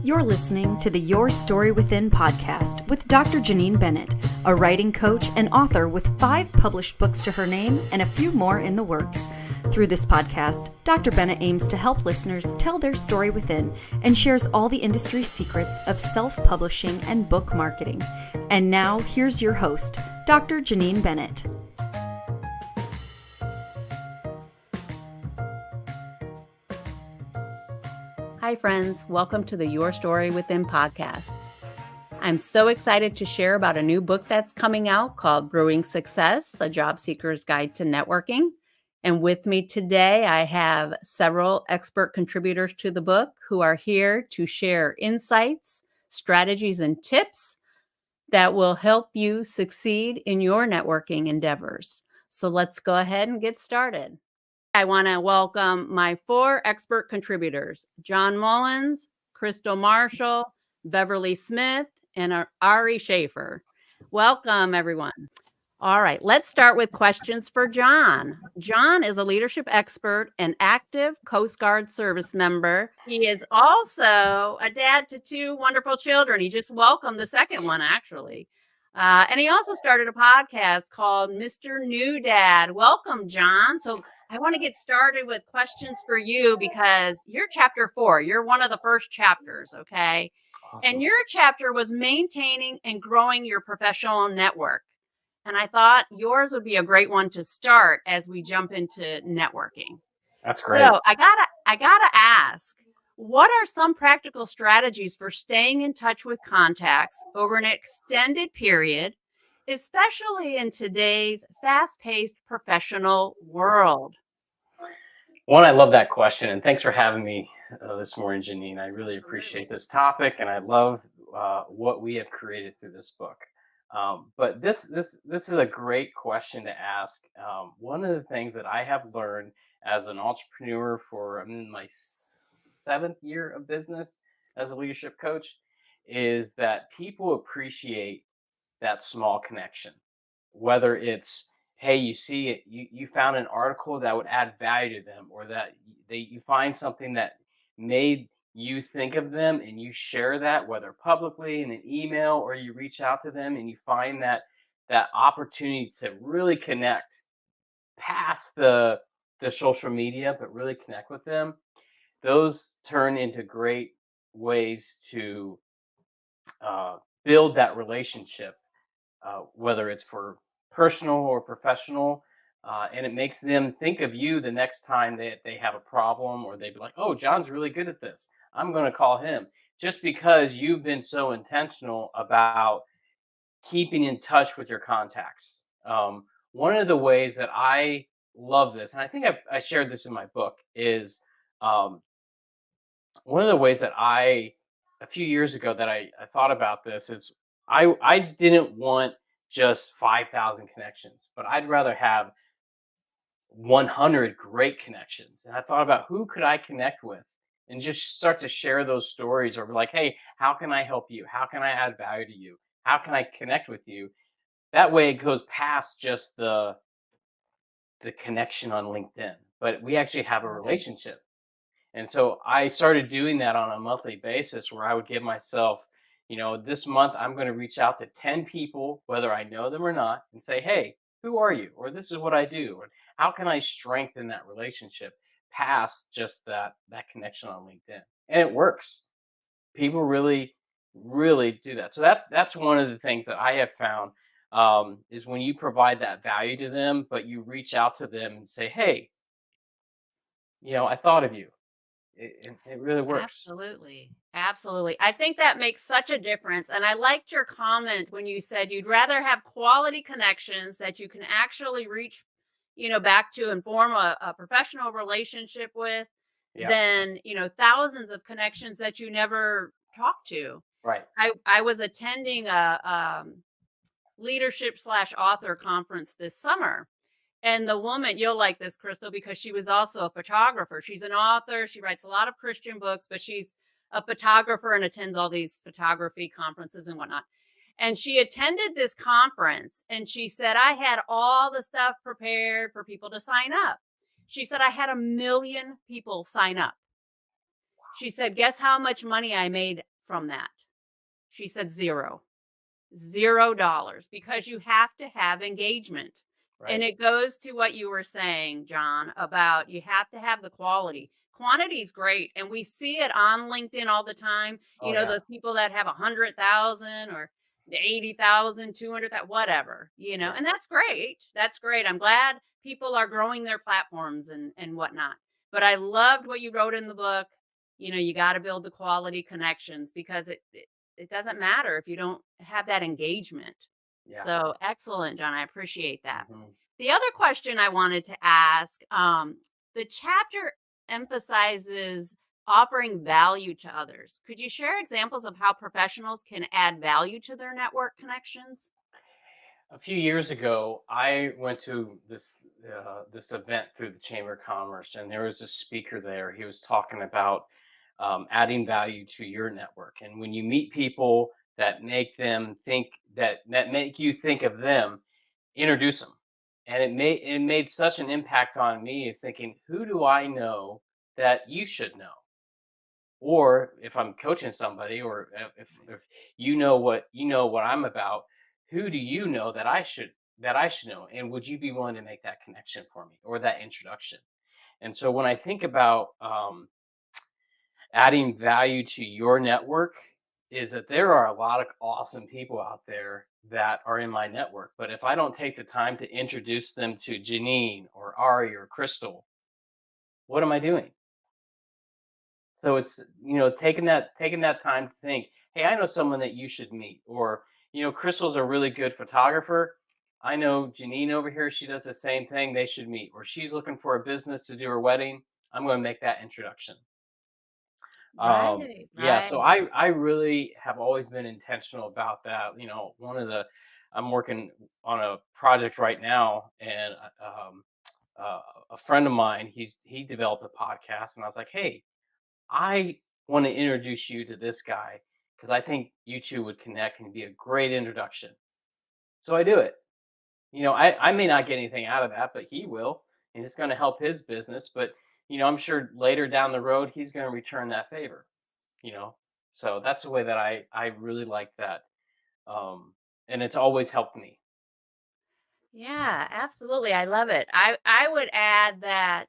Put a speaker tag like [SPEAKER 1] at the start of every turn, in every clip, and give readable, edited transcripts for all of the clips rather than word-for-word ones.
[SPEAKER 1] You're listening to the Your Story Within podcast with Dr. Janine Bennett, a writing coach and author with 5 published books to her name and a few more in the works. Through this podcast, Dr. Bennett aims to help listeners tell their story within and shares all the industry secrets of self-publishing and book marketing. And now, here's your host, Dr. Janine Bennett.
[SPEAKER 2] Hi, friends. Welcome to the Your Story Within podcast. I'm so excited to share about a new book that's coming out called Brewing Success, a job seeker's guide to networking. And with me today, I have several expert contributors to the book who are here to share insights, strategies, and tips that will help you succeed in your networking endeavors. So let's go ahead and get started. I want to welcome my 4 expert contributors, John Mullins, Crystal Marshall, Beverly Smith, and Ari Schaefer. Welcome, everyone. All right, let's start with questions for John. John is a leadership expert and active Coast Guard service member. He is also a dad to 2 wonderful children. He just welcomed the second one, actually. And he also started a podcast called Mr. New Dad. Welcome, John. So I want to get started with questions for you because you're chapter 4. You're one of the first chapters, okay? Awesome. And your chapter was maintaining and growing your professional network. And I thought yours would be a great one to start as we jump into networking.
[SPEAKER 3] That's great.
[SPEAKER 2] So I gotta ask, what are some practical strategies for staying in touch with contacts over an extended period, especially in today's fast-paced professional world?
[SPEAKER 3] One, I love that question, and thanks for having me this morning, Janine. I really appreciate this topic, and I love what we have created through this book. But this is a great question to ask. One of the things that I have learned as an entrepreneur I'm in my 7th year of business as a leadership coach is that people appreciate that small connection. Whether it's, hey, you see it, you found an article that would add value to them, or that you find something that made you think of them and you share that, whether publicly in an email or you reach out to them and you find that opportunity to really connect past the social media, but really connect with them. Those turn into great ways to build that relationship, whether it's for personal or professional, and it makes them think of you the next time they have a problem, or they'd be like, oh, John's really good at this. I'm going to call him, just because you've been so intentional about keeping in touch with your contacts. One of the ways that I love this, and I think I shared this in my book, is one of the ways that a few years ago that I thought about this is I didn't want just 5,000 connections, but I'd rather have 100 great connections. And I thought about who could I connect with and just start to share those stories, or be like, hey, how can I help you? How can I add value to you? How can I connect with you? That way it goes past just the connection on LinkedIn, but we actually have a relationship. And so I started doing that on a monthly basis, where I would give myself, this month I'm going to reach out to 10 people, whether I know them or not, and say, hey, who are you? Or this is what I do. Or how can I strengthen that relationship past just that connection on LinkedIn? And it works. People really, really do that. So that's one of the things that I have found, is when you provide that value to them, but you reach out to them and say, hey, I thought of you. It really works.
[SPEAKER 2] Absolutely. I think that makes such a difference. And I liked your comment when you said you'd rather have quality connections that you can actually reach, back to and form a professional relationship with, than, thousands of connections that you never talk to.
[SPEAKER 3] Right.
[SPEAKER 2] I was attending a leadership/author conference this summer. And the woman, you'll like this, Crystal, because she was also a photographer. She's an author. She writes a lot of Christian books, but she's a photographer and attends all these photography conferences and whatnot. And she attended this conference, and she said, I had all the stuff prepared for people to sign up. She said, I had 1 million people sign up. She said, "Guess how much money I made from that?" She said, "0. $0 because you have to have engagement. And
[SPEAKER 3] Right.
[SPEAKER 2] it goes to what you were saying, John, about you have to have the quality. Quantity is great. And we see it on LinkedIn all the time.
[SPEAKER 3] Oh yeah.
[SPEAKER 2] Those people that have 100,000 or the 80,000, 200,000, whatever,
[SPEAKER 3] Yeah.
[SPEAKER 2] and that's great. That's great. I'm glad people are growing their platforms and whatnot. But I loved what you wrote in the book. You got to build the quality connections because it doesn't matter if you don't have that engagement.
[SPEAKER 3] Yeah.
[SPEAKER 2] So excellent, John. I appreciate that.
[SPEAKER 3] Hmm.
[SPEAKER 2] The other question I wanted to ask, the chapter emphasizes offering value to others. Could you share examples of how professionals can add value to their network connections?
[SPEAKER 3] A few years ago, I went to this event through the Chamber of Commerce, and there was a speaker there. He was talking about adding value to your network, and when you meet people that make them think that make you think of them, introduce them. And it made such an impact on me, is thinking, who do I know that you should know? Or if I'm coaching somebody, or if you know what I'm about, who do you know that I should know, and would you be willing to make that connection for me, or that introduction? And so when I think about adding value to your network, is that there are a lot of awesome people out there that are in my network, but if I don't take the time to introduce them to Janine or Ari or Crystal, what am I doing? So it's, taking that time to think, hey, I know someone that you should meet. Or, Crystal's a really good photographer. I know Janine over here, she does the same thing. They should meet. Or she's looking for a business to do her wedding. I'm going to make that introduction.
[SPEAKER 2] Right,
[SPEAKER 3] Yeah, so
[SPEAKER 2] right.
[SPEAKER 3] I really have always been intentional about that. I'm working on a project right now, and uh, a friend of mine, he developed a podcast, and I was like, hey, I want to introduce you to this guy because I think you two would connect and be a great introduction. So I do it. I may not get anything out of that, but he will, and it's going to help his business. But I'm sure later down the road he's going to return that favor. You know, so that's the way that I really like that, and it's always helped me.
[SPEAKER 2] Yeah, absolutely. I love it. I would add that,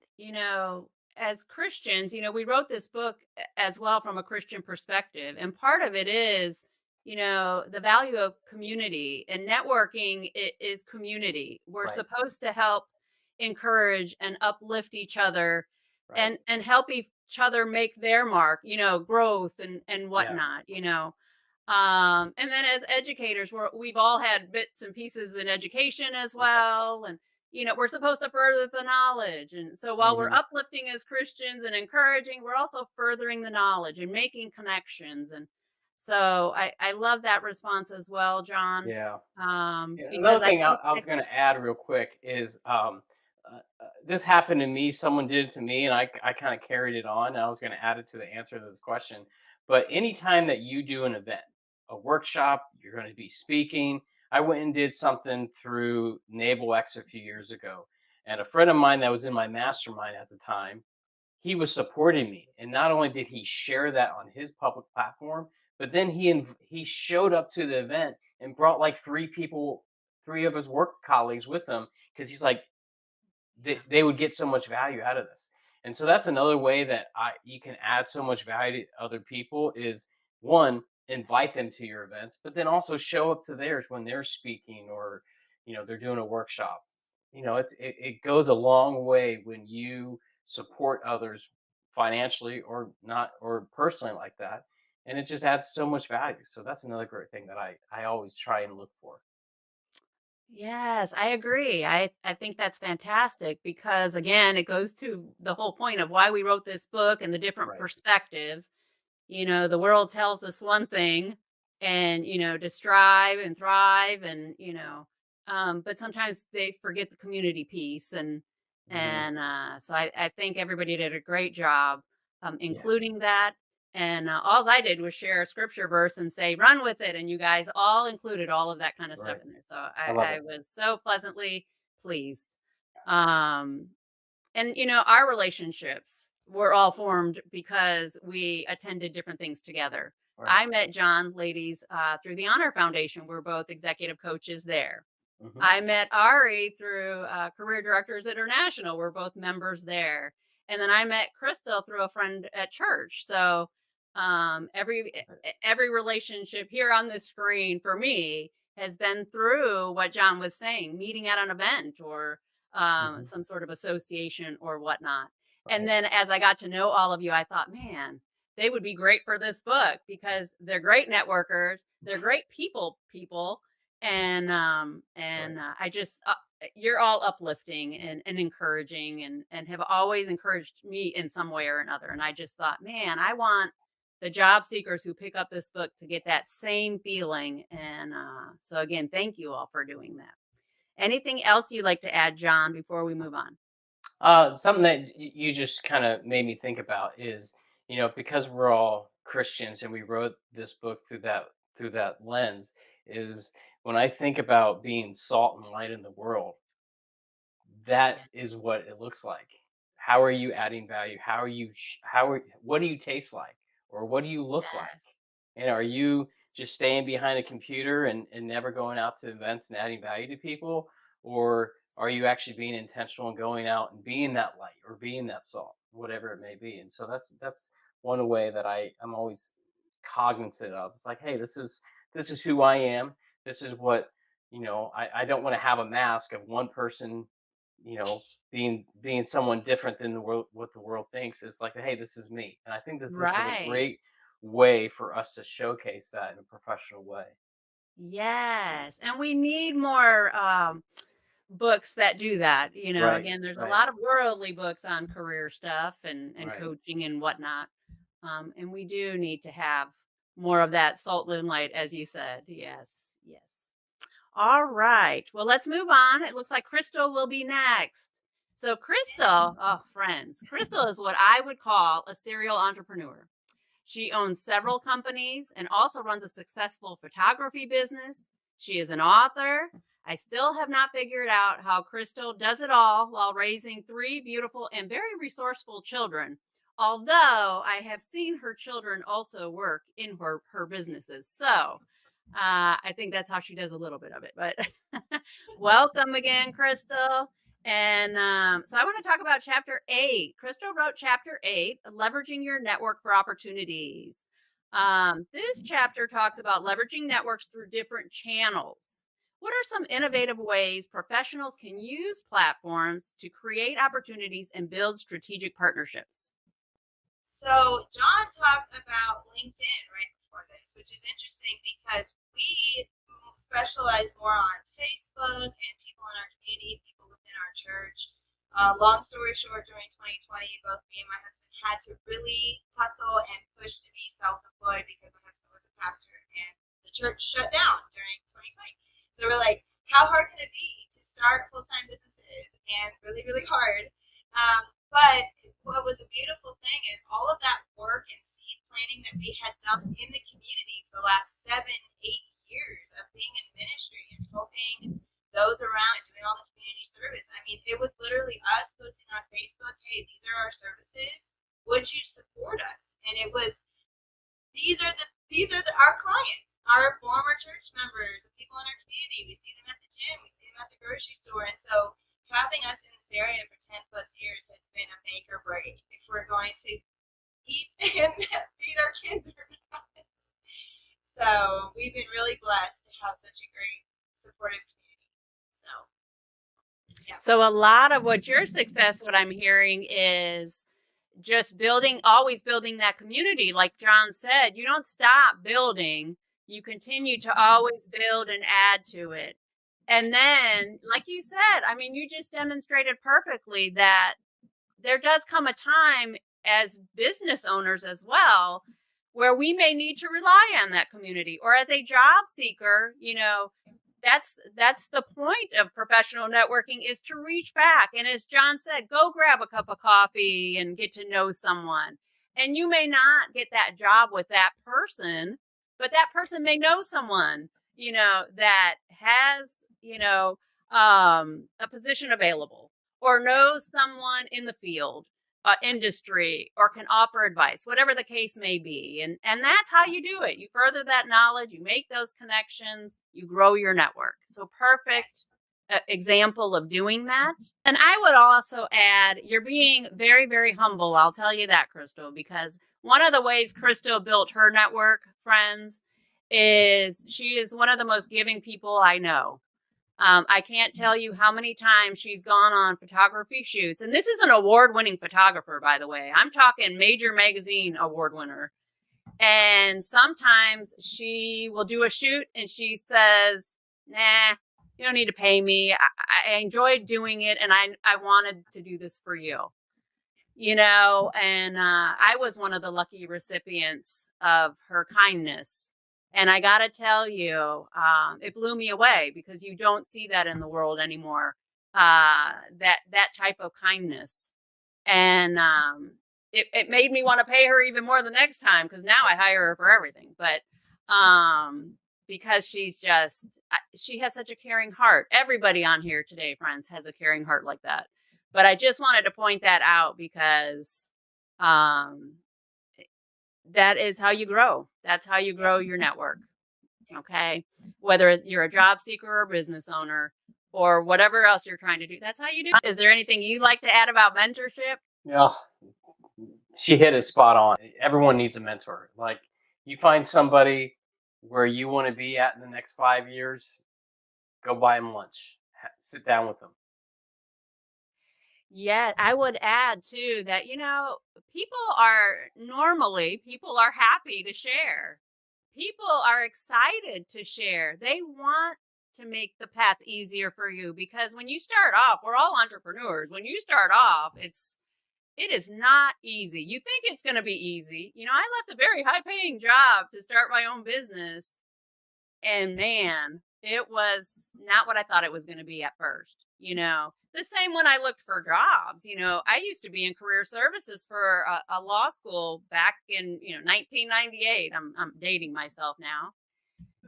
[SPEAKER 2] as Christians, we wrote this book as well from a Christian perspective. And part of it is, the value of community and networking is community. We're
[SPEAKER 3] Right,
[SPEAKER 2] supposed to help encourage and uplift each other
[SPEAKER 3] right,
[SPEAKER 2] and help each other make their mark, growth and
[SPEAKER 3] yeah,
[SPEAKER 2] whatnot. And then as educators, we've all had bits and pieces in education as
[SPEAKER 3] right.
[SPEAKER 2] well. And, we're supposed to further the knowledge. And so while we're
[SPEAKER 3] Hmm.
[SPEAKER 2] uplifting as Christians and encouraging, we're also furthering the knowledge and making connections. And so I love that response as well, John,
[SPEAKER 3] Yeah. Yeah,
[SPEAKER 2] because
[SPEAKER 3] another
[SPEAKER 2] I
[SPEAKER 3] thing
[SPEAKER 2] think
[SPEAKER 3] I was going to add real quick is, this happened to me. Someone did it to me, and I kind of carried it on. And I was going to add it to the answer to this question. But anytime that you do an event, a workshop, you're going to be speaking. I went and did something through Naval X a few years ago, and a friend of mine that was in my mastermind at the time, he was supporting me, and not only did he share that on his public platform, but then he showed up to the event and brought like three of his work colleagues with him, because he's like,
[SPEAKER 2] yeah.
[SPEAKER 3] they would get so much value out of this. And so that's another way that you can add so much value to other people, is, one, invite them to your events, but then also show up to theirs when they're speaking, or they're doing a workshop. It goes a long way when you support others financially, or not, or personally, like that, and it just adds so much value. So that's another great thing that I always try and look for.
[SPEAKER 2] Yes, I agree. I think that's fantastic because, again, it goes to the whole point of why we wrote this book and the different
[SPEAKER 3] Right.
[SPEAKER 2] perspective. The world tells us one thing and, to strive and thrive and, but sometimes they forget the community piece. And,
[SPEAKER 3] Hmm.
[SPEAKER 2] so I think everybody did a great job,
[SPEAKER 3] Yeah.
[SPEAKER 2] including that. And all I did was share a scripture verse and say, run with it. And you guys all included all of that kind of stuff
[SPEAKER 3] Right.
[SPEAKER 2] in there. So
[SPEAKER 3] I love
[SPEAKER 2] I
[SPEAKER 3] it.
[SPEAKER 2] was so pleasantly pleased. Um, and, our relationships were all formed because we attended different things together.
[SPEAKER 3] Right.
[SPEAKER 2] I met John, ladies, through the Honor Foundation. We're both executive coaches there.
[SPEAKER 3] Hmm.
[SPEAKER 2] I met Ari through Career Directors International. We're both members there. And then I met Crystal through a friend at church. So every relationship here on the screen for me has been through what John was saying, meeting at an event or
[SPEAKER 3] Hmm.
[SPEAKER 2] some sort of association or whatnot. And
[SPEAKER 3] Right.
[SPEAKER 2] then as I got to know all of you, I thought, man, they would be great for this book because they're great networkers, they're great people, and
[SPEAKER 3] Right.
[SPEAKER 2] I just you're all uplifting and encouraging and have always encouraged me in some way or another. And I just thought, man, I want the job seekers who pick up this book to get that same feeling. And so again, thank you all for doing that. Anything else you'd like to add, John, before we move on?
[SPEAKER 3] Something that you just kind of made me think about is, because we're all Christians and we wrote this book through that lens, is when I think about being salt and light in the world, that
[SPEAKER 2] Yeah.
[SPEAKER 3] is what it looks like. How are you adding value? What do you taste like? Or what do you look like?
[SPEAKER 2] Yes.
[SPEAKER 3] And are you just staying behind a computer and never going out to events and adding value to people? Or are you actually being intentional and going out and being that light or being that salt, whatever it may be? And so that's one way that I'm always cognizant of. It's like, hey, this is who I am. This is what, I don't want to have a mask of one person, you know, being someone different than the world, what the world thinks. Is like, hey, this is me. And I think this was a
[SPEAKER 2] Right.
[SPEAKER 3] great way for us to showcase that in a professional way.
[SPEAKER 2] Yes. And we need more books that do that.
[SPEAKER 3] Right,
[SPEAKER 2] Again, there's a
[SPEAKER 3] right,
[SPEAKER 2] lot of worldly books on career stuff and
[SPEAKER 3] right.
[SPEAKER 2] coaching and whatnot. And we do need to have more of that salt and light, as you said. Yes. Yes. All right. Well, let's move on. It looks like Crystal will be next. So, Crystal, oh, friends, Crystal is what I would call a serial entrepreneur. She owns several companies and also runs a successful photography business. She is an author. I still have not figured out how Crystal does it all while raising three beautiful and very resourceful children. Although I have seen her children also work in her businesses. So I think that's how she does a little bit of it. But welcome again, Crystal. And so I want to talk about chapter 8. Crystal wrote chapter 8, leveraging your network for opportunities. This chapter talks about leveraging networks through different channels. What are some innovative ways professionals can use platforms to create opportunities and build strategic partnerships?
[SPEAKER 4] So John talked about LinkedIn right before this, which is interesting because we specialize more on Facebook and people in our community, people within our church. Long story short, during 2020, both me and my husband had to really hustle and push to be self-employed because my husband was a pastor and the church shut down during 2020. So we're like, how hard can it be to start full-time businesses? And really, really hard. But what was a beautiful thing is all of that work and seed planting that we had done in the community for the last 7, 8 years of being in ministry and helping those around and doing all the community service. I mean, it was literally us posting on Facebook, hey, these are our services. Would you support us? And it was our clients, our former church members, the people in our community. We see them at the gym, we see them at the grocery store. And so having us in this area for 10 plus years has been a make or break if we're going to eat and feed our kids or not. So we've been really blessed to have such a great supportive community. So yeah.
[SPEAKER 2] So a lot of what your success, what I'm hearing is just always building that community. Like John said, you don't stop building. You continue to always build and add to it. And then, like you said, I mean, you just demonstrated perfectly that there does come a time as business owners as well where we may need to rely on that community, or as a job seeker, that's the point of professional networking, is to reach back and, as John said, go grab a cup of coffee and get to know someone. And you may not get that job with that person, but that person may know someone that has a position available, or knows someone in the field industry or can offer advice, whatever the case may be. And that's how you do it. You further that knowledge, you make those connections, you grow your network. So perfect example of doing that. And I would also add, you're being very, very humble. I'll tell you that, Crystal, because one of the ways Crystal built her network, friends, is she is one of the most giving people I know. I can't tell you how many times she's gone on photography shoots. And this is an award-winning photographer, by the way. I'm talking major magazine award winner. And sometimes she will do a shoot and she says, nah, you don't need to pay me. I enjoyed doing it and I wanted to do this for you. And I was one of the lucky recipients of her kindness. And I got to tell you, it blew me away because you don't see that in the world anymore, that type of kindness. And it made me want to pay her even more the next time because now I hire her for everything. But because she has such a caring heart. Everybody on here today, friends, has a caring heart like that. But I just wanted to point that out because that is how you grow. That's how you grow your network. Okay. Whether you're a job seeker or a business owner or whatever else you're trying to do, that's how you do it. Is there anything you'd like to add about mentorship?
[SPEAKER 3] Yeah, she hit it spot on. Everyone needs a mentor. Like, you find somebody where you want to be at in the next 5 years, go buy them lunch, sit down with them.
[SPEAKER 2] Yeah, I would add too that, people are happy to share. People are excited to share. They want to make the path easier for you because when you start off, we're all entrepreneurs. When you start off, it is not easy. You think it's going to be easy. I left a very high paying job to start my own business. And man, it was not what I thought it was going to be at first. The same when I looked for jobs. I used to be in career services for a law school back in 1998. I'm dating myself now,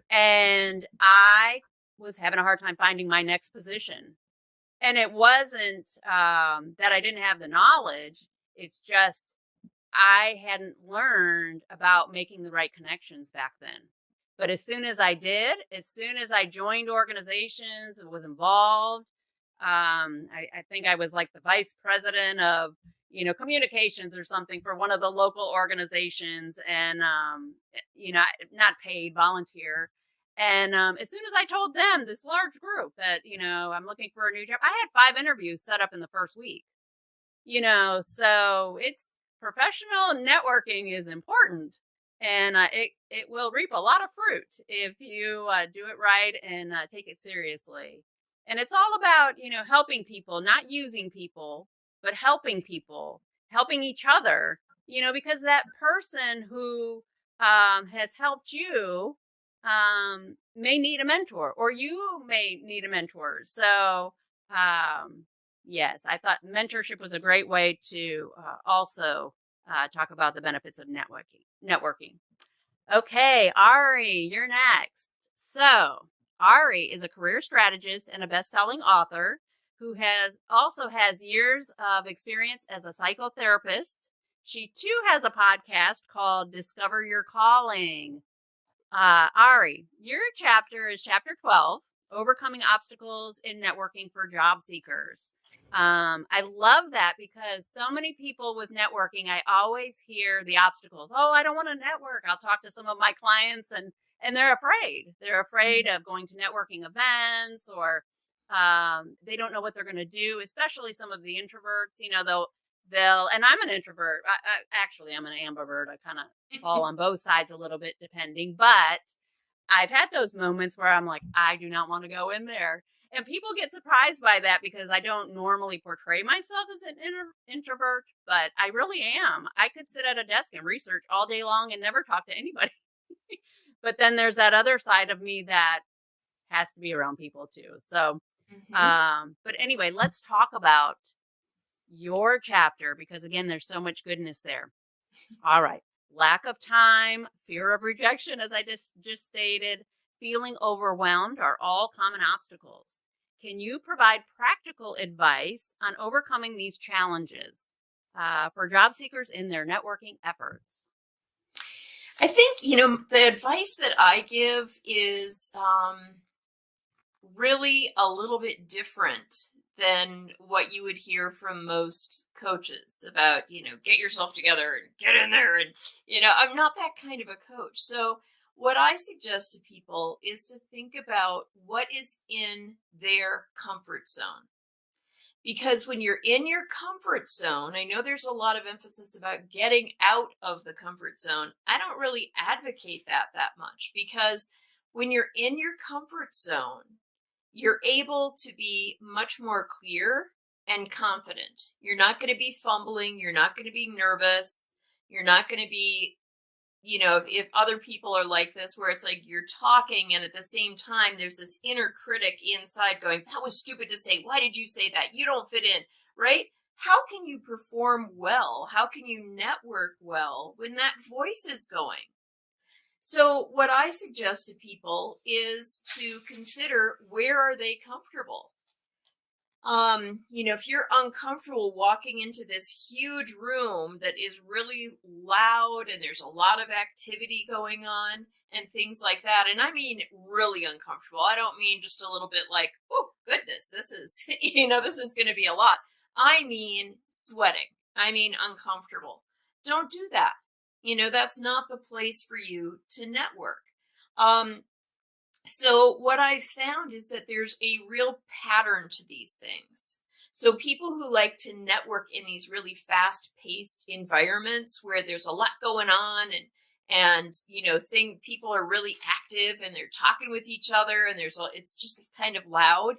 [SPEAKER 2] and I was having a hard time finding my next position. And it wasn't that I didn't have the knowledge. It's just I hadn't learned about making the right connections back then. But as soon as I did, as soon as I joined organizations and was involved, I think I was like the vice president of, communications or something for one of the local organizations and, not paid, volunteer. And as soon as I told them, this large group, that, I'm looking for a new job, I had 5 interviews set up in the first week. So it's professional networking is important. And it will reap a lot of fruit if you do it right and take it seriously. And it's all about, helping people, not using people, but helping people, helping each other, because that person who has helped you may need a mentor or you may need a mentor. So, yes, I thought mentorship was a great way to also talk about the benefits of networking. Okay, Ari, you're next. So, Ari is a career strategist and a best-selling author who has years of experience as a psychotherapist. She too has a podcast called Discover Your Calling. Ari, your chapter is chapter 12, Overcoming Obstacles in Networking for Job Seekers. I love that because so many people with networking, I always hear the obstacles. Oh, I don't want to network. I'll talk to some of my clients and they're afraid. They're afraid of going to networking events or they don't know what they're going to do, especially some of the introverts, they'll, and I'm an introvert. I'm an ambivert. I kind of fall on both sides a little bit depending, but I've had those moments where I'm like, I do not want to go in there. And people get surprised by that because I don't normally portray myself as an introvert, but I really am. I could sit at a desk and research all day long and never talk to anybody. But then there's that other side of me that has to be around people too. So, but anyway, let's talk about your chapter because again, there's so much goodness there. All right. Lack of time, fear of rejection, as I just stated, feeling overwhelmed are all common obstacles. Can you provide practical advice on overcoming these challenges? for job seekers in their networking efforts?
[SPEAKER 5] I think, the advice that I give is really a little bit different than what you would hear from most coaches about, get yourself together and get in there. And, I'm not that kind of a coach. So what I suggest to people is to think about what is in their comfort zone. Because when you're in your comfort zone, I know there's a lot of emphasis about getting out of the comfort zone. I don't really advocate that much, because when you're in your comfort zone, you're able to be much more clear and confident. You're not going to be fumbling. You're not going to be nervous. You're not going to be, if other people are like this, where it's like you're talking and at the same time there's this inner critic inside going, that was stupid to say. Why did you say that? You don't fit in, right? How can you perform well? How can you network well when that voice is going? So what I suggest to people is to consider, where are they comfortable? If you're uncomfortable walking into this huge room that is really loud and there's a lot of activity going on and things like that, and I mean really uncomfortable. I don't mean just a little bit like, oh goodness, this is, this is going to be a lot. I mean sweating. I mean uncomfortable. Don't do that. That's not the place for you to network. So what I've found is that there's a real pattern to these things. So people who like to network in these really fast-paced environments where there's a lot going on and people are really active and they're talking with each other and it's just kind of loud.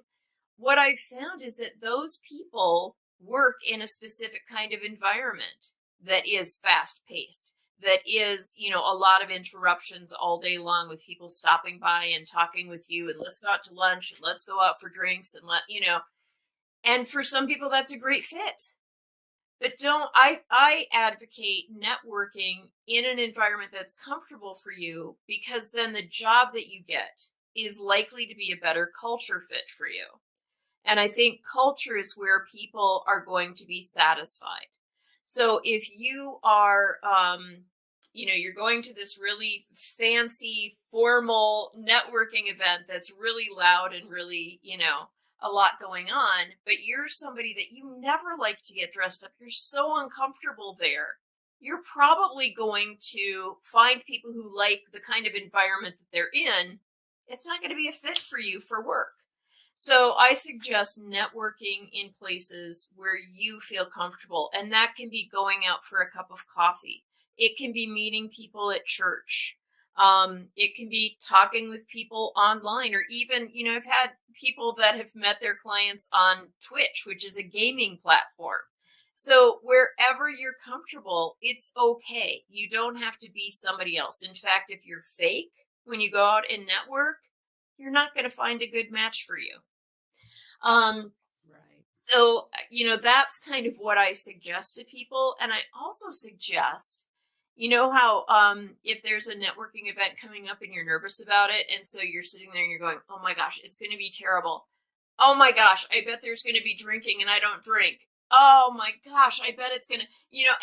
[SPEAKER 5] What I've found is that those people work in a specific kind of environment that is fast-paced, that is, a lot of interruptions all day long with people stopping by and talking with you, and let's go out to lunch and let's go out for drinks and and for some people that's a great fit. But I advocate networking in an environment that's comfortable for you, because then the job that you get is likely to be a better culture fit for you. And I think culture is where people are going to be satisfied. So if you are, you're going to this really fancy, formal networking event that's really loud and really, a lot going on, but you're somebody that you never like to get dressed up, you're so uncomfortable there, you're probably going to find people who like the kind of environment that they're in. It's not going to be a fit for you for work. So I suggest networking in places where you feel comfortable. And that can be going out for a cup of coffee. It can be meeting people at church. It can be talking with people online, or even, I've had people that have met their clients on Twitch, which is a gaming platform. So wherever you're comfortable, it's okay. You don't have to be somebody else. In fact, if you're fake when you go out and network, you're not going to find a good match for you.
[SPEAKER 2] Right.
[SPEAKER 5] So, that's kind of what I suggest to people. And I also suggest, how if there's a networking event coming up and you're nervous about it, and so you're sitting there and you're going, oh my gosh, it's going to be terrible. Oh my gosh, I bet there's going to be drinking and I don't drink. Oh my gosh, I bet it's going to,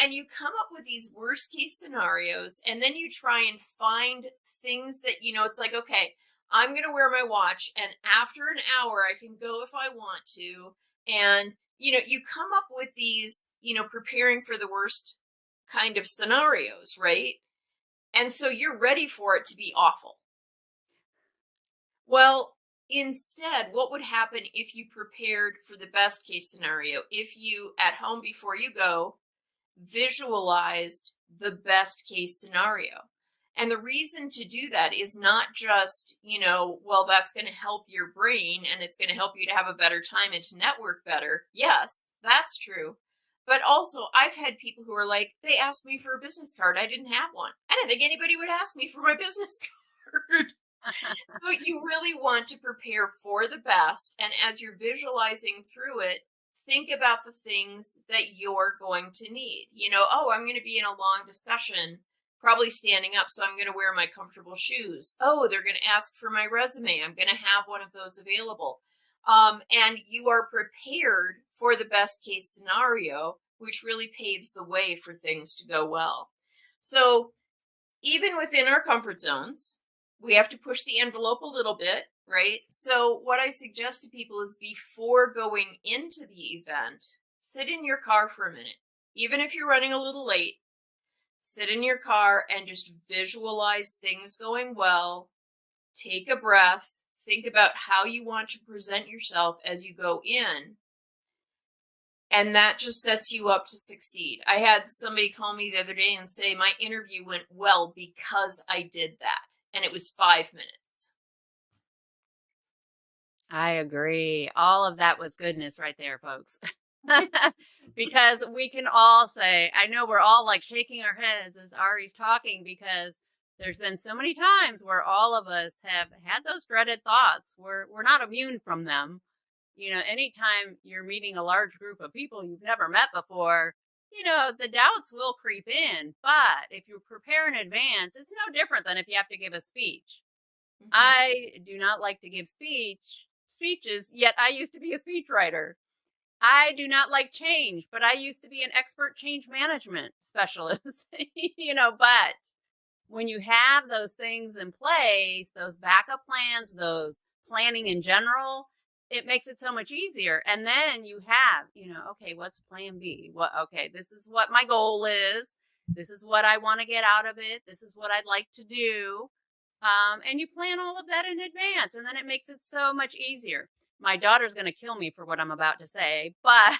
[SPEAKER 5] and you come up with these worst case scenarios, and then you try and find things that, it's like, okay, I'm going to wear my watch, and after an hour I can go if I want to. And, you come up with these, preparing for the worst kind of scenarios, right? And so you're ready for it to be awful. Well, instead, what would happen if you prepared for the best case scenario? If you, at home before you go, visualized the best case scenario. And the reason to do that is not just, that's going to help your brain and it's going to help you to have a better time and to network better. Yes, that's true. But also, I've had people who are like, they asked me for a business card. I didn't have one. I didn't think anybody would ask me for my business card. But you really want to prepare for the best. And as you're visualizing through it, think about the things that you're going to need. I'm going to be in a long discussion, probably standing up, so I'm going to wear my comfortable shoes. Oh, they're going to ask for my resume. I'm going to have one of those available. And you are prepared for the best case scenario which really paves the way for things to go well. So even within our comfort zones, we have to push the envelope a little bit, right? So what I suggest to people is before going into the event, sit in your car for a minute. Even if you're running a little late, sit in your car and just visualize things going well. Take a breath. Think about how you want to present yourself as you go in. And that just sets you up to succeed. I had somebody call me the other day and say, my interview went well because I did that. And it was 5 minutes.
[SPEAKER 2] I agree. All of that was goodness right there, folks. Because we can all say, I know we're all like shaking our heads as Ari's talking, because there's been so many times where all of us have had those dreaded thoughts. We're not immune from them. You know, anytime you're meeting a large group of people you've never met before, you know, the doubts will creep in. But if you prepare in advance, it's no different than if you have to give a speech. Mm-hmm. I do not like to give speeches, yet I used to be a speechwriter. I do not like change, but I used to be an expert change management specialist, you know, but when you have those things in place, those backup plans, those planning in general, it makes it so much easier. And then you have, you know, okay, what's plan B? Okay, this is what my goal is. This is what I want to get out of it. This is what I'd like to do. And you plan all of that in advance, and then it makes it so much easier. My daughter's going to kill me for what I'm about to say, but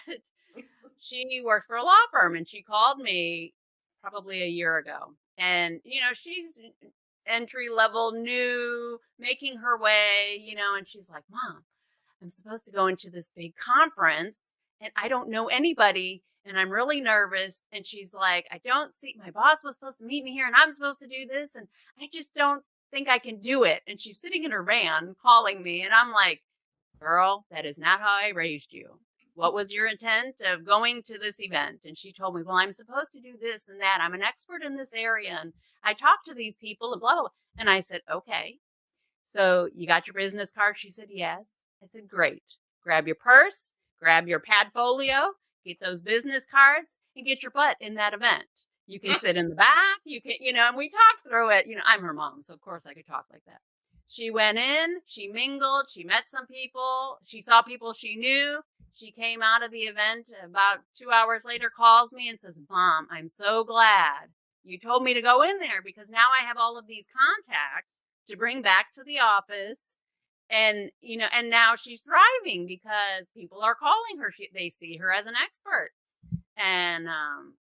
[SPEAKER 2] she works for a law firm, and she called me probably a year ago. And, you know, she's entry level, new, making her way, you know, and she's like, Mom, I'm supposed to go into this big conference and I don't know anybody and I'm really nervous. And she's like, I don't see, my boss was supposed to meet me here and I'm supposed to do this. And I just don't think I can do it. And she's sitting in her van calling me. And I'm like, girl, that is not how I raised you. What was your intent of going to this event? And she told me, well, I'm supposed to do this and that. I'm an expert in this area. And I talked to these people and blah, blah, blah. And I said, okay. So you got your business card? She said, yes. I said, great. Grab your purse, grab your Padfolio, get those business cards, and get your butt in that event. You can sit in the back. You can, you know, and we talked through it. You know, I'm her mom, so of course I could talk like that. She went in, she mingled, she met some people, she saw people she knew. She came out of the event about 2 hours later, calls me and says, Mom, I'm so glad you told me to go in there because now I have all of these contacts to bring back to the office. And, you know, and now she's thriving because people are calling her. They see her as an expert. And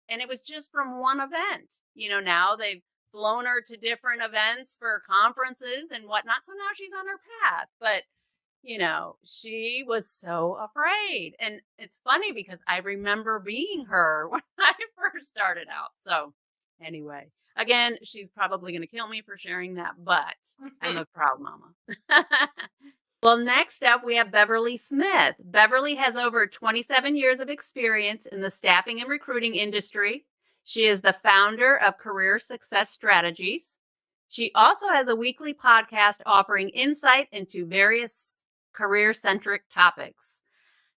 [SPEAKER 2] it was just from one event. You know, now they've flown her to different events for conferences and whatnot. So now she's on her path. But, you know, she was so afraid. And it's funny because I remember being her when I first started out. So anyway, again, she's probably going to kill me for sharing that, but I'm a proud mama. Well, next up, we have Beverly Smith. Beverly has over 27 years of experience in the staffing and recruiting industry. She is the founder of Career Success Strategies. She also has a weekly podcast offering insight into various career-centric topics.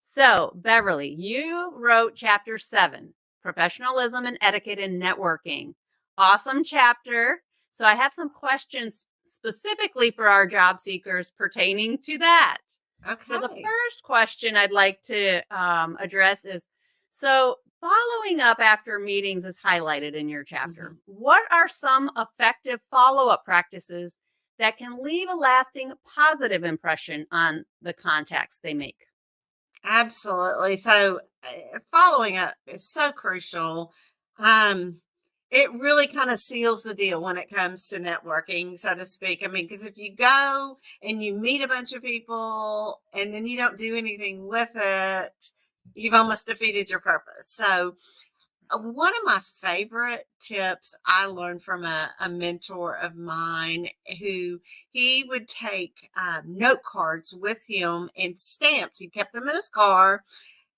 [SPEAKER 2] So, Beverly, you wrote Chapter 7, Professionalism and Etiquette in Networking. Awesome chapter. So I have some questions specifically for our job seekers pertaining to that. Okay. So the first question I'd like to address is, so following up after meetings is highlighted in your chapter. Mm-hmm. What are some effective follow-up practices that can leave a lasting positive impression on the contacts they make?
[SPEAKER 6] Absolutely. So following up is so crucial. It really kind of seals the deal when it comes to networking, so to speak. I mean, because if you go and you meet a bunch of people and then you don't do anything with it, you've almost defeated your purpose. So one of my favorite tips I learned from a mentor of mine who he would take note cards with him and stamps. He kept them in his car.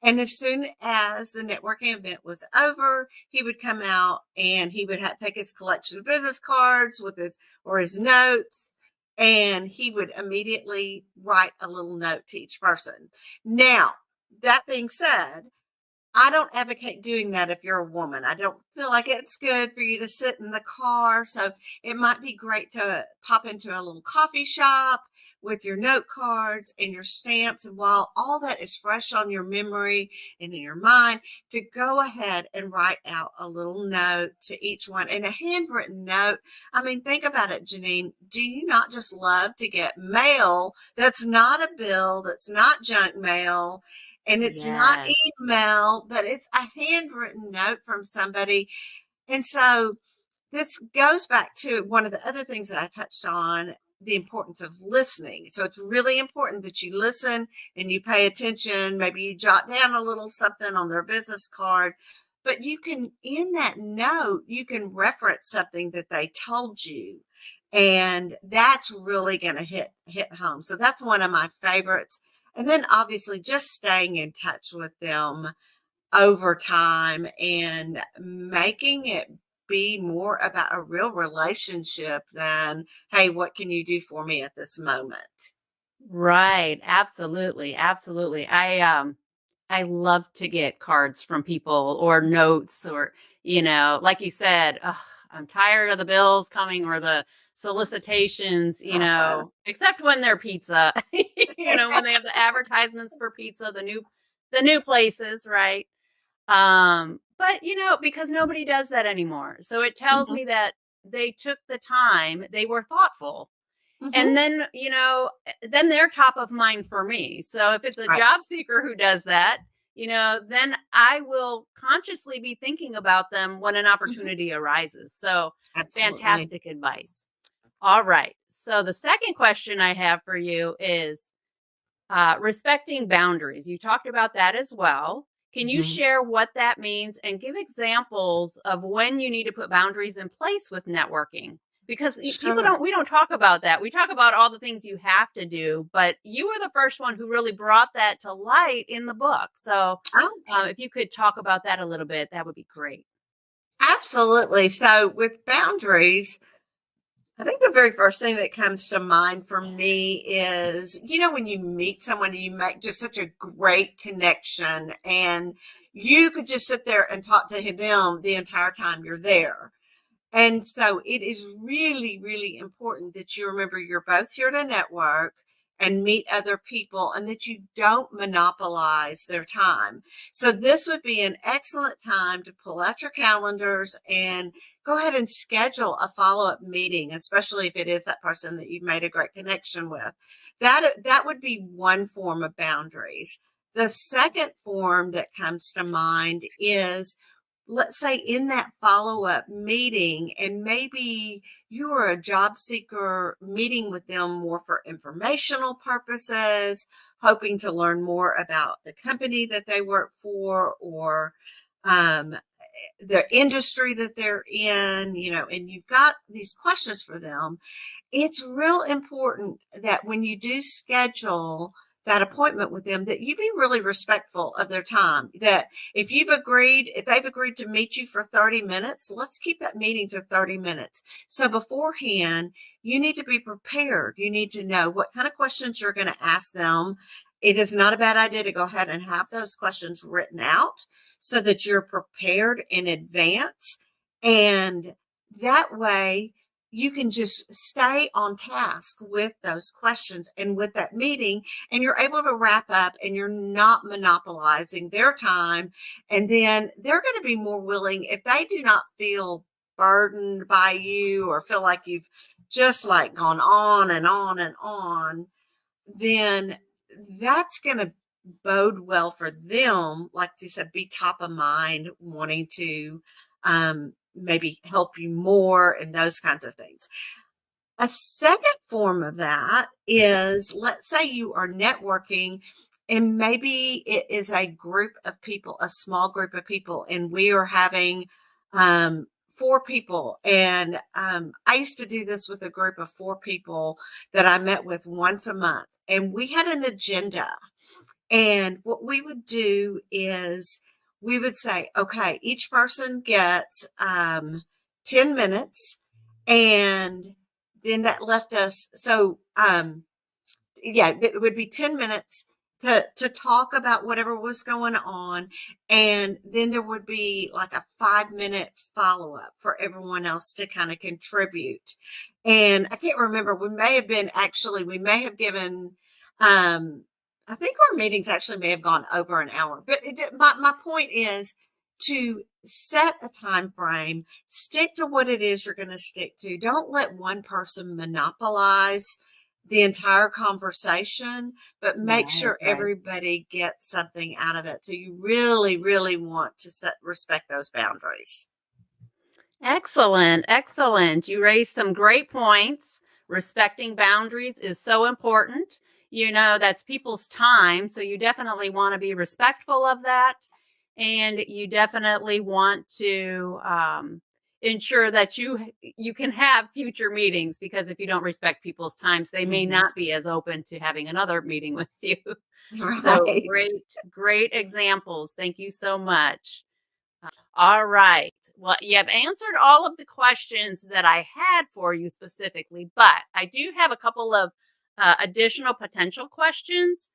[SPEAKER 6] And as soon as the networking event was over, he would come out and he would take his collection of business cards with his notes, and he would immediately write a little note to each person. Now, that being said, I don't advocate doing that if you're a woman. I don't feel like it's good for you to sit in the car. So it might be great to pop into a little coffee shop with your note cards and your stamps. And while all that is fresh on your memory and in your mind, to go ahead and write out a little note to each one, and a handwritten note. I mean, think about it, Janine. Do you not just love to get mail that's not a bill, that's not junk mail? And it's not
[SPEAKER 2] Yes.
[SPEAKER 6] email, but it's a handwritten note from somebody. And so this goes back to one of the other things that I touched on, the importance of listening. So it's really important that you listen and you pay attention. Maybe you jot down a little something on their business card, but you can, in that note, you can reference something that they told you. And that's really going to hit home. So that's one of my favorites. And then obviously just staying in touch with them over time and making it be more about a real relationship than, hey, what can you do for me at this moment?
[SPEAKER 2] Right. Absolutely. Absolutely. I love to get cards from people or notes or, like you said, "Ugh, I'm tired of the bills coming or the solicitations, except when they're pizza, when they have the advertisements for pizza, the new places, right? But because nobody does that anymore. So it tells
[SPEAKER 6] Mhm,
[SPEAKER 2] me that they took the time, they were thoughtful.
[SPEAKER 6] mhm.
[SPEAKER 2] And then, then they're top of mind for me. So if it's a
[SPEAKER 6] Right.
[SPEAKER 2] job seeker who does that, then I will consciously be thinking about them when an
[SPEAKER 6] Mhm.
[SPEAKER 2] opportunity arises. So
[SPEAKER 6] Absolutely.
[SPEAKER 2] fantastic advice. All right. So the second question I have for you is respecting boundaries. You talked about that as well. Can you
[SPEAKER 6] Mhm.
[SPEAKER 2] share what that means and give examples of when you need to put boundaries in place with networking? Because
[SPEAKER 6] Sure.
[SPEAKER 2] we don't talk about that. We talk about all the things you have to do, but you were the first one who really brought that to light in the book. So
[SPEAKER 6] Okay.
[SPEAKER 2] if you could talk about that a little bit, that would be great.
[SPEAKER 6] Absolutely. So with boundaries, I think the very first thing that comes to mind for me is, when you meet someone and you make just such a great connection and you could just sit there and talk to them the entire time you're there. And so it is really, really important that you remember you're both here to network and meet other people and that you don't monopolize their time. So this would be an excellent time to pull out your calendars and go ahead and schedule a follow-up meeting, especially if it is that person that you've made a great connection with. That would be one form of boundaries. The second form that comes to mind is, let's say, in that follow-up meeting, and maybe you are a job seeker meeting with them more for informational purposes, hoping to learn more about the company that they work for, or um, the industry that they're in, and you've got these questions for them. It's real important that when you do schedule that appointment with them, that you be really respectful of their time. That if they've agreed to meet you for 30 minutes, let's keep that meeting to 30 minutes. So beforehand, you need to be prepared. You need to know what kind of questions you're going to ask them. It is not a bad idea to go ahead and have those questions written out so that you're prepared in advance. And that way, you can just stay on task with those questions and with that meeting, and you're able to wrap up and you're not monopolizing their time. And then they're going to be more willing, if they do not feel burdened by you or feel like you've just like gone on and on and on, then that's going to bode well for them. Like you said, be top of mind, wanting to maybe help you more and those kinds of things. A second form of that is, let's say you are networking and maybe it is a group of people, a small group of people, and we are having um, four people. And I used to do this with a group of four people that I met with once a month. And we had an agenda. And what we would do is we would say, okay, each person gets 10 minutes. And then that left us. So, yeah, it would be 10 minutes. to talk about whatever was going on. And then there would be like a 5-minute follow-up for everyone else to kind of contribute. And I can't remember, we may have given, I think our meetings actually may have gone over an hour, but my point is to set a time frame, stick to what it is you're going to stick to. Don't let one person monopolize the entire conversation, but make sure
[SPEAKER 2] Right.
[SPEAKER 6] everybody gets something out of it. So you really, really want to respect those boundaries.
[SPEAKER 2] Excellent. Excellent. You raised some great points. Respecting boundaries is so important. That's people's time. So you definitely want to be respectful of that. And you definitely want to ensure that you can have future meetings, because if you don't respect people's times, they may not be as open to having another meeting with you. So
[SPEAKER 6] Right.
[SPEAKER 2] great examples. Thank you so much. All right. Well, you have answered all of the questions that I had for you specifically, but I do have a couple of additional potential questions.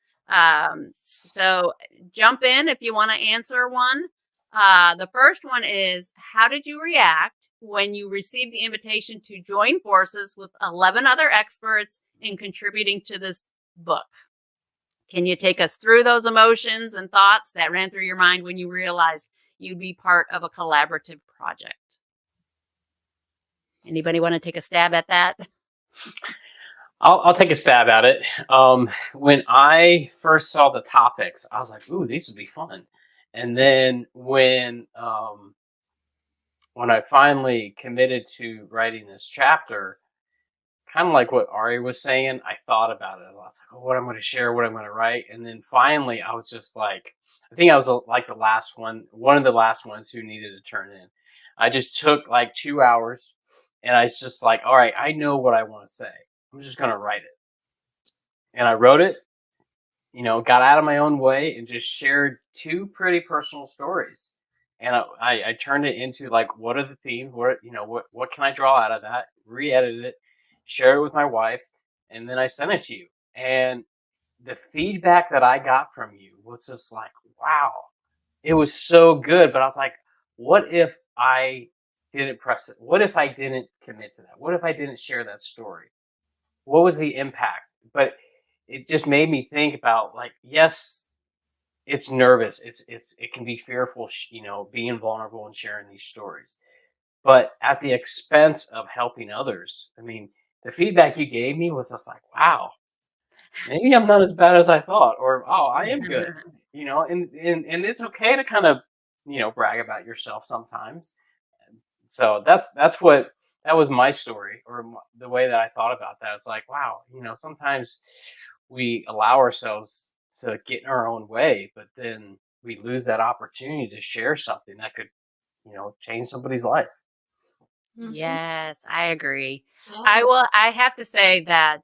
[SPEAKER 2] So jump in if you want to answer one. The first one is, how did you react when you received the invitation to join forces with 11 other experts in contributing to this book? Can you take us through those emotions and thoughts that ran through your mind when you realized you'd be part of a collaborative project? Anybody want to take a stab at that?
[SPEAKER 3] I'll take a stab at it. When I first saw the topics, I was like, "Ooh, these would be fun." And then when I finally committed to writing this chapter, kind of like what Ari was saying, I thought about it. I was like, "Oh, what I'm going to share, what I'm going to write," and then finally, I was just like, I think I was like the last one of the last ones who needed to turn in. I just took like 2 hours, and I was just like, "All right, I know what I want to say. I'm just going to write it." And I wrote it, got out of my own way and just shared two pretty personal stories. And I turned it into like, what are the themes? What can I draw out of that? Re-edited it, share it with my wife, and then I sent it to you. And the feedback that I got from you was just like, wow, it was so good. But I was like, what if I didn't press it? What if I didn't commit to that? What if I didn't share that story? What was the impact? But it just made me think about, like, yes, it's nervous. It can be fearful, being vulnerable and sharing these stories, but at the expense of helping others. I mean, the feedback you gave me was just like, wow, maybe I'm not as bad as I thought, or oh, I am good. And it's okay to kind of brag about yourself sometimes. So that was my story, or the way that I thought about that. It's like, wow, sometimes we allow ourselves to get in our own way, but then we lose that opportunity to share something that could, change somebody's life.
[SPEAKER 2] Yes, I agree.
[SPEAKER 5] Yeah.
[SPEAKER 2] I have to say that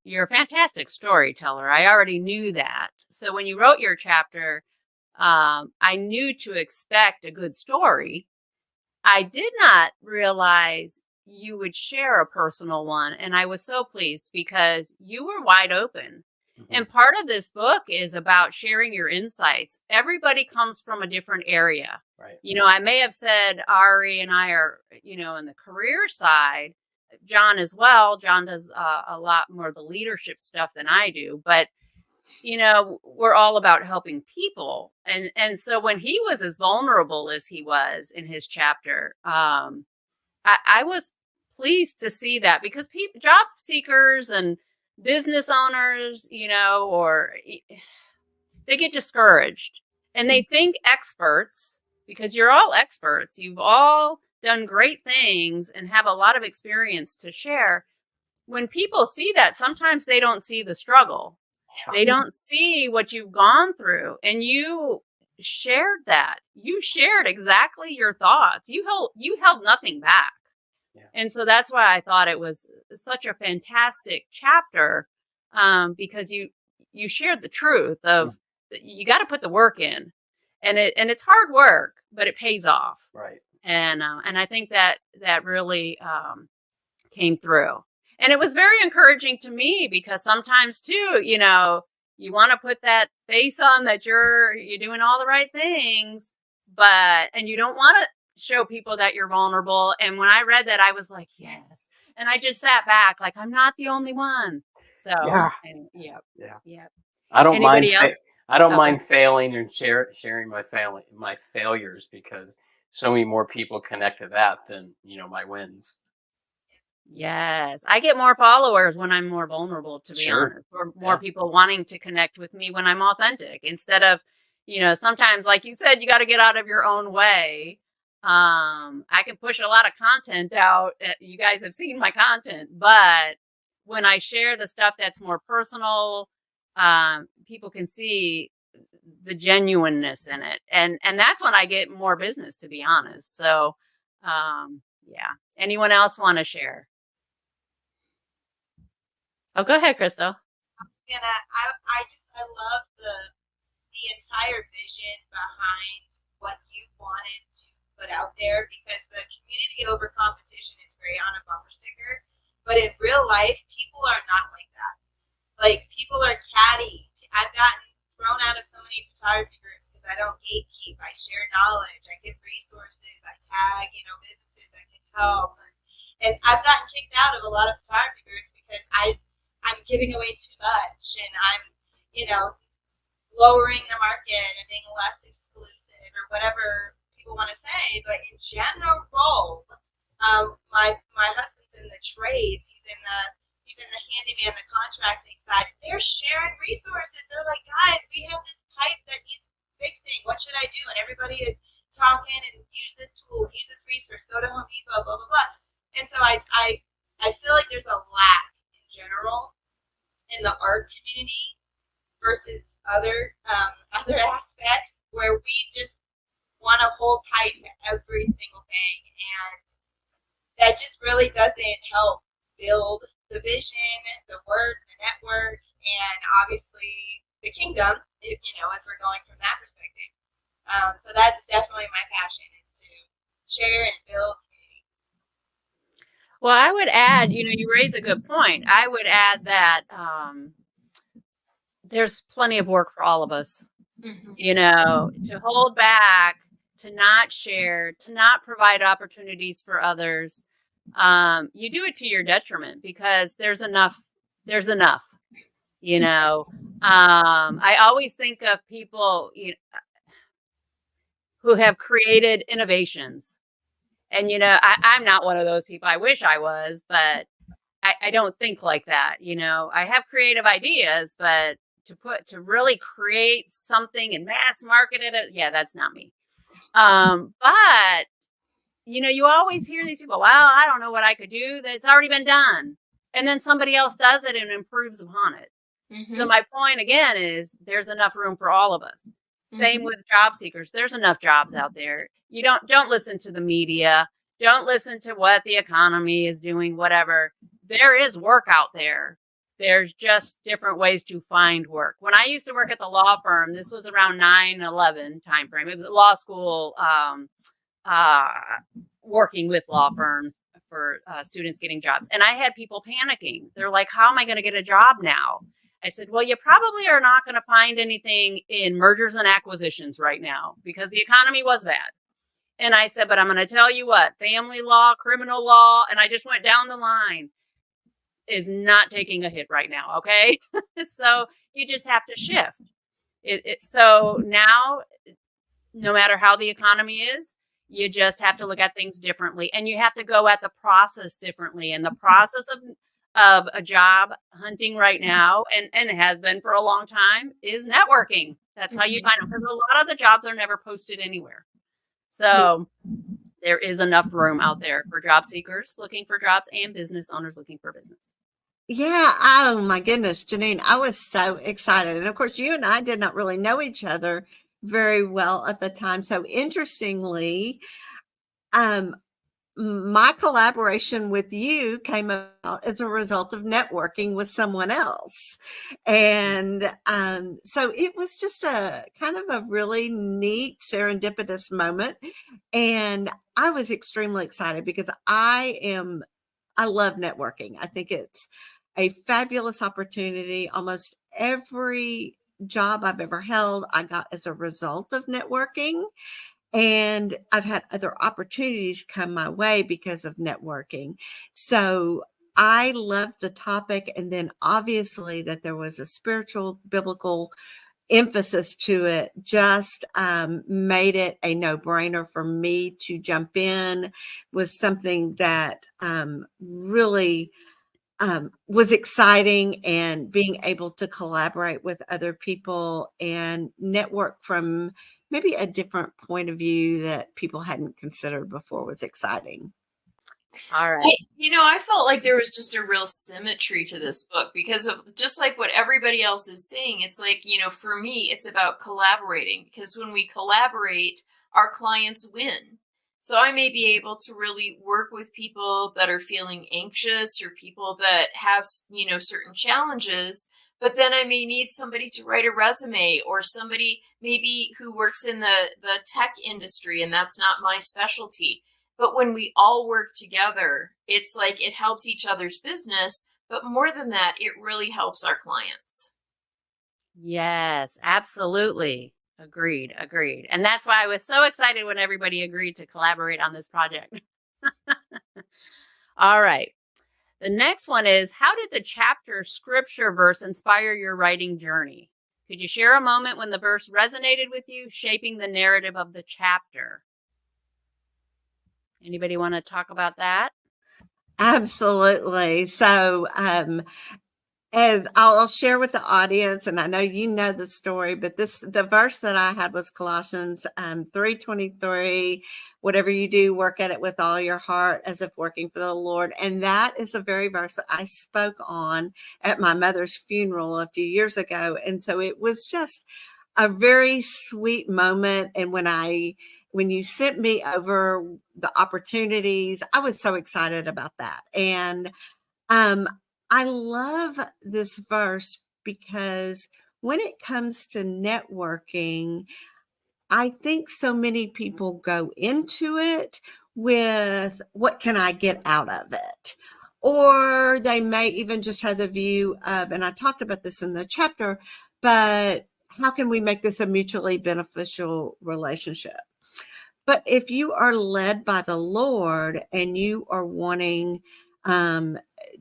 [SPEAKER 2] you're a fantastic storyteller. I already knew that. So when you wrote your chapter, I knew to expect a good story. I did not realize you would share a personal one. And I was so pleased because you were wide open. And part of this book is about sharing your insights. Everybody comes from a different area.
[SPEAKER 3] Right.
[SPEAKER 2] I may have said Ari and I are, in the career side, John as well. John does a lot more of the leadership stuff than I do. But we're all about helping people. And so when he was as vulnerable as he was in his chapter, I was pleased to see that, because job seekers and business owners, or they get discouraged and they think experts, because you're all experts. You've all done great things and have a lot of experience to share. When people see that, sometimes they don't see the struggle. They don't see what you've gone through, and you shared that. You shared exactly your thoughts. You held nothing back.
[SPEAKER 3] Yeah.
[SPEAKER 2] And so that's why I thought it was such a fantastic chapter, because you shared the truth of, you got to put the work in, and it's hard work, but it pays off.
[SPEAKER 3] Right.
[SPEAKER 2] And I think that really came through. And it was very encouraging to me, because sometimes too, you want to put that face on that you're doing all the right things, and you don't want to show people that you're vulnerable. And when I read that, I was like, yes. And I just sat back like, I'm not the only one. So,
[SPEAKER 3] Yeah.
[SPEAKER 2] and, yeah.
[SPEAKER 3] I don't mind.
[SPEAKER 2] Anybody else?
[SPEAKER 3] I don't
[SPEAKER 2] Okay.
[SPEAKER 3] mind failing and sharing my failures, because so many more people connect to that than my wins.
[SPEAKER 2] Yes, I get more followers when I'm more vulnerable, to be
[SPEAKER 3] Sure.
[SPEAKER 2] honest, or more people wanting to connect with me when I'm authentic, instead of, sometimes, like you said, you got to get out of your own way. I can push a lot of content out. You guys have seen my content, but when I share the stuff that's more personal, people can see the genuineness in it. And that's when I get more business, to be honest. So, yeah. Anyone else want to share? Oh, go ahead, Crystal.
[SPEAKER 4] And I love the entire vision behind what you wanted to put out there, because the community over competition is great on a bumper sticker, but in real life, people are not like that. Like, people are catty. I've gotten thrown out of so many photography groups because I don't gatekeep. I share knowledge. I give resources. I tag, businesses I can help. And I've gotten kicked out of a lot of photography groups because I'm giving away too much, and I'm, lowering the market and being less exclusive, or whatever people want to say. But in general, my husband's in the trades. He's in the handyman, the contracting side. They're sharing resources. They're like, guys, we have this pipe that needs fixing. What should I do? And everybody is talking, and use this tool, use this resource, go to Home Depot, blah, blah, blah. And so I feel like there's a lack in general in the art community versus other aspects, where we just want to hold tight to every single thing, and that just really doesn't help build the vision, the work, the network, and obviously the kingdom, if we're going from that perspective. So that's definitely my passion, is to share and build community.
[SPEAKER 2] Well, I would add, you raise a good point. I would add that there's plenty of work for all of us, to hold back, to not share, to not provide opportunities for others. You do it to your detriment, because there's enough. I always think of people who have created innovations. And, I'm not one of those people. I wish I was, but I don't think like that. I have creative ideas, but to really create something and mass market it, yeah, that's not me. But, you always hear these people, well, I don't know what I could do. That's already been done. And then somebody else does it and improves upon it. Mm-hmm. So my point again is, there's enough room for all of us. Same with job seekers. There's enough jobs out there. You don't listen to the media. Don't listen to what the economy is doing, whatever. There is work out there. There's just different ways to find work. When I used to work at the law firm, this was around 9/11 timeframe. It was a law school, working with law firms for students getting jobs. And I had people panicking. They're like, how am I going to get a job now? I said, well, you probably are not going to find anything in mergers and acquisitions right now, because the economy was bad. And I said, but I'm going to tell you what, family law, criminal law, and I just went down the line, is not taking a hit right now. Okay. So you just have to shift it. So now, no matter how the economy is, you just have to look at things differently, and you have to go at the process differently. And the process of a job hunting right now, and it has been for a long time, is networking. That's how you find them, because a lot of the jobs are never posted anywhere. So there is enough room out there for job seekers looking for jobs and business owners looking for business.
[SPEAKER 6] Yeah. Oh my goodness, Janine, I was so excited. And of course, you and I did not really know each other very well at the time. So interestingly, my collaboration with you came about as a result of networking with someone else. And so it was just a kind of a really neat serendipitous moment. And I was extremely excited, because I love networking. I think it's a fabulous opportunity. Almost every job I've ever held, I got as a result of networking. And I've had other opportunities come my way because of networking. So I loved the topic. And then obviously that there was a spiritual, biblical emphasis to it just made it a no-brainer for me to jump in, was something that really was exciting, and being able to collaborate with other people and network from maybe a different point of view that people hadn't considered before was exciting.
[SPEAKER 2] All right.
[SPEAKER 5] I felt like there was just a real symmetry to this book because of just like what everybody else is saying. It's like, for me, it's about collaborating, because when we collaborate, our clients win. So I may be able to really work with people that are feeling anxious, or people that have, certain challenges, but then I may need somebody to write a resume, or somebody maybe who works in the tech industry, and that's not my specialty. But when we all work together, it's like it helps each other's business. But more than that, it really helps our clients.
[SPEAKER 2] Yes, absolutely. Agreed. And that's why I was so excited when everybody agreed to collaborate on this project. All right. The next one is, how did the chapter scripture verse inspire your writing journey? Could you share a moment when the verse resonated with you, shaping the narrative of the chapter? Anybody want to talk about that?
[SPEAKER 6] Absolutely. So and I'll share with the audience, and I know you know the story, but the verse that I had was Colossians 3:23. Whatever you do, work at it with all your heart, as if working for the Lord. And that is the very verse that I spoke on at my mother's funeral a few years ago. And so it was just a very sweet moment. And when you sent me over the opportunities, I was so excited about that. And I love this verse because when it comes to networking, I think so many people go into it with, what can I get out of it? Or they may even just have the view of, and I talked about this in the chapter, but how can we make this a mutually beneficial relationship? But if you are led by the Lord and you are wanting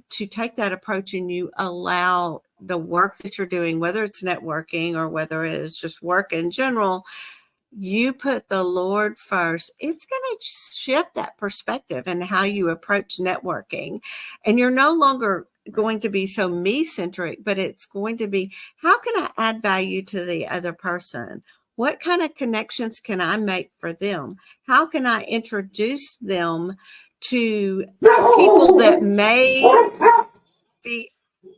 [SPEAKER 6] to take that approach, and you allow the work that you're doing, whether it's networking or whether it is just work in general, you put the Lord first, it's going to shift that perspective and how you approach networking. And you're no longer going to be so me-centric, but it's going to be, how can I add value to the other person? What kind of connections can I make for them? How can I introduce them to people that may be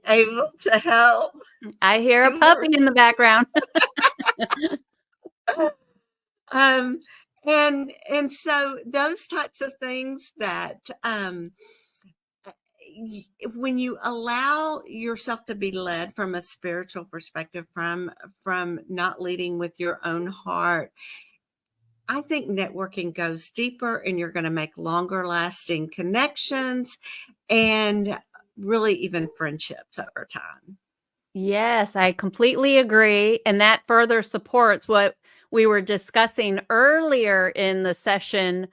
[SPEAKER 6] able to help?
[SPEAKER 2] I hear a puppy in the background.
[SPEAKER 6] And so those types of things that when you allow yourself to be led from a spiritual perspective, from not leading with your own heart, I think networking goes deeper, and you're going to make longer lasting connections and really even friendships over time.
[SPEAKER 2] Yes, I completely agree. And that further supports what we were discussing earlier in the session,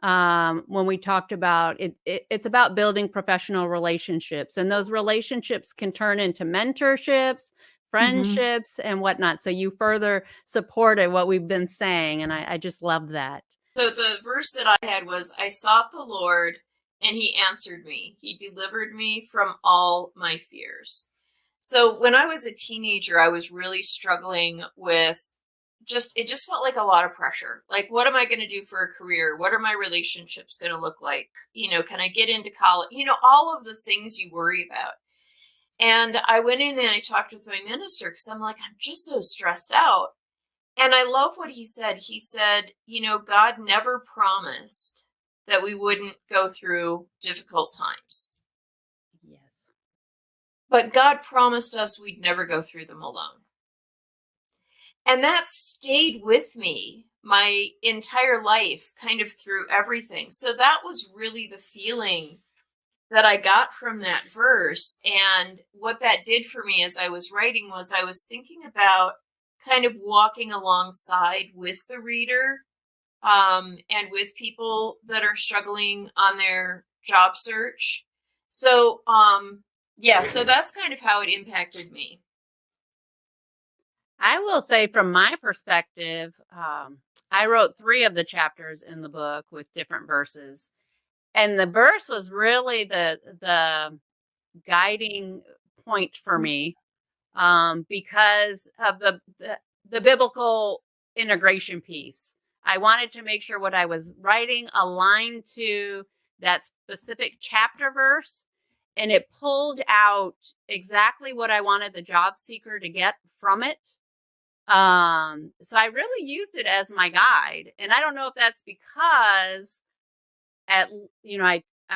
[SPEAKER 2] when we talked about it's about building professional relationships. And those relationships can turn into mentorships, friendships, and whatnot. So you further supported what we've been saying. And I just love that.
[SPEAKER 5] So the verse that I had was, I sought the Lord, and he answered me. He delivered me from all my fears. So when I was a teenager, I was really struggling with it just felt like a lot of pressure. Like, what am I going to do for a career? What are my relationships going to look like? Can I get into college? All of the things you worry about. And I went in and I talked with my minister, because I'm like, I'm just so stressed out. And I love what he said. He said, God never promised that we wouldn't go through difficult times.
[SPEAKER 2] Yes.
[SPEAKER 5] But God promised us we'd never go through them alone. And that stayed with me my entire life, kind of through everything. So that was really the feeling that I got from that verse. And what that did for me as I was writing was I was thinking about kind of walking alongside with the reader, and with people that are struggling on their job search. So, so that's kind of how it impacted me.
[SPEAKER 2] I will say from my perspective, I wrote 3 of the chapters in the book with different verses. And the verse was really the guiding point for me, because of the biblical integration piece. I wanted to make sure what I was writing aligned to that specific chapter verse, and it pulled out exactly what I wanted the job seeker to get from it. So I really used it as my guide. And I don't know if that's because I'm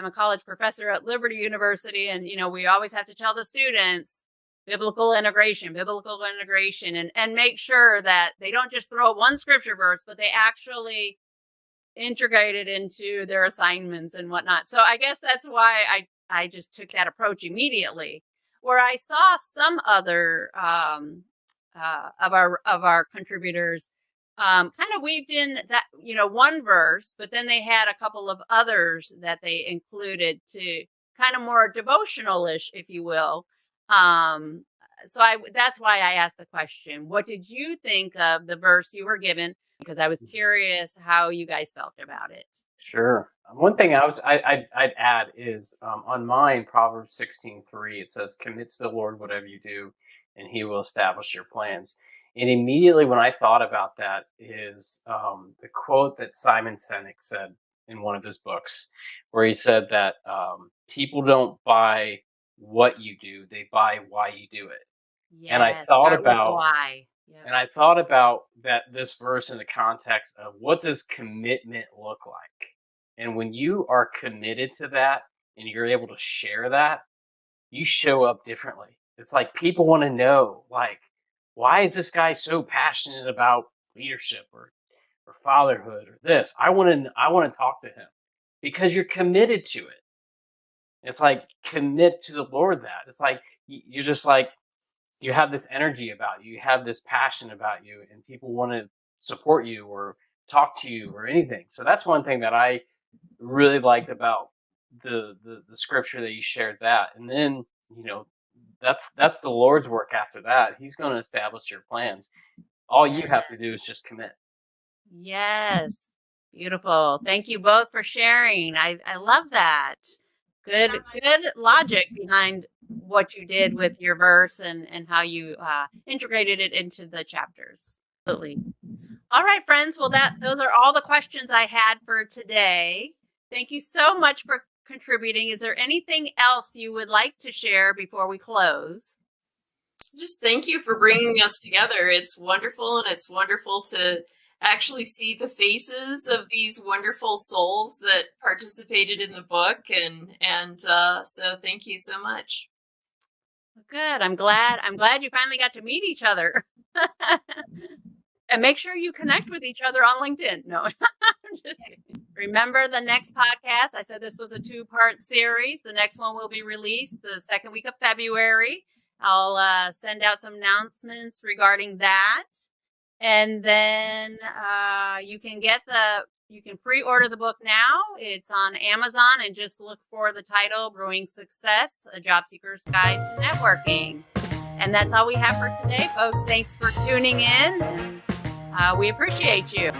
[SPEAKER 2] a college professor at Liberty University, and, we always have to tell the students biblical integration, and make sure that they don't just throw one scripture verse, but they actually integrate it into their assignments and whatnot. So I guess that's why I just took that approach immediately. Where I saw some other of our contributors kind of weaved in that, one verse, but then they had a couple of others that they included to kind of more devotional-ish, if you will. So that's why I asked the question, what did you think of the verse you were given? Because I was curious how you guys felt about it.
[SPEAKER 3] Sure. One thing I'd add is on mine, Proverbs 16:3, it says, "Commit to the Lord whatever you do, and He will establish your plans." And immediately when I thought about that is the quote that Simon Sinek said in one of his books, where he said that people don't buy what you do; they buy why you do it.
[SPEAKER 2] Yes,
[SPEAKER 3] And I thought about
[SPEAKER 2] why. Yep.
[SPEAKER 3] And I thought about this verse in the context of what does commitment look like? And when you are committed to that and you're able to share that, you show up differently. It's like people want to know, like, why is this guy so passionate about leadership or fatherhood or this? I want to talk to him because you're committed to it. It's like commit to the Lord that. It's like you're just like, you have this energy about you have this passion about you, and people want to support you or talk to you or anything. So that's one thing that I really liked about the scripture that you shared that. And then, that's the Lord's work after that. He's going to establish your plans. All you have to do is just commit.
[SPEAKER 2] Yes. Beautiful. Thank you both for sharing. I love that. Good logic behind what you did with your verse and how you integrated it into the chapters. Absolutely. All right, friends. Well, those are all the questions I had for today. Thank you so much for contributing. Is there anything else you would like to share before we close?
[SPEAKER 5] Just thank you for bringing us together. It's wonderful, and it's wonderful to actually see the faces of these wonderful souls that participated in the book, and so thank you so much.
[SPEAKER 2] Good. I'm glad you finally got to meet each other. And make sure you connect with each other on LinkedIn. No, just kidding. Remember the next podcast? I said this was a 2-part series. The next one will be released the second week of February. I'll send out some announcements regarding that. And then you can pre-order the book now. It's on Amazon, and just look for the title, Brewing Success, A Job Seeker's Guide to Networking. And that's all we have for today, folks. Thanks for tuning in, and we appreciate you.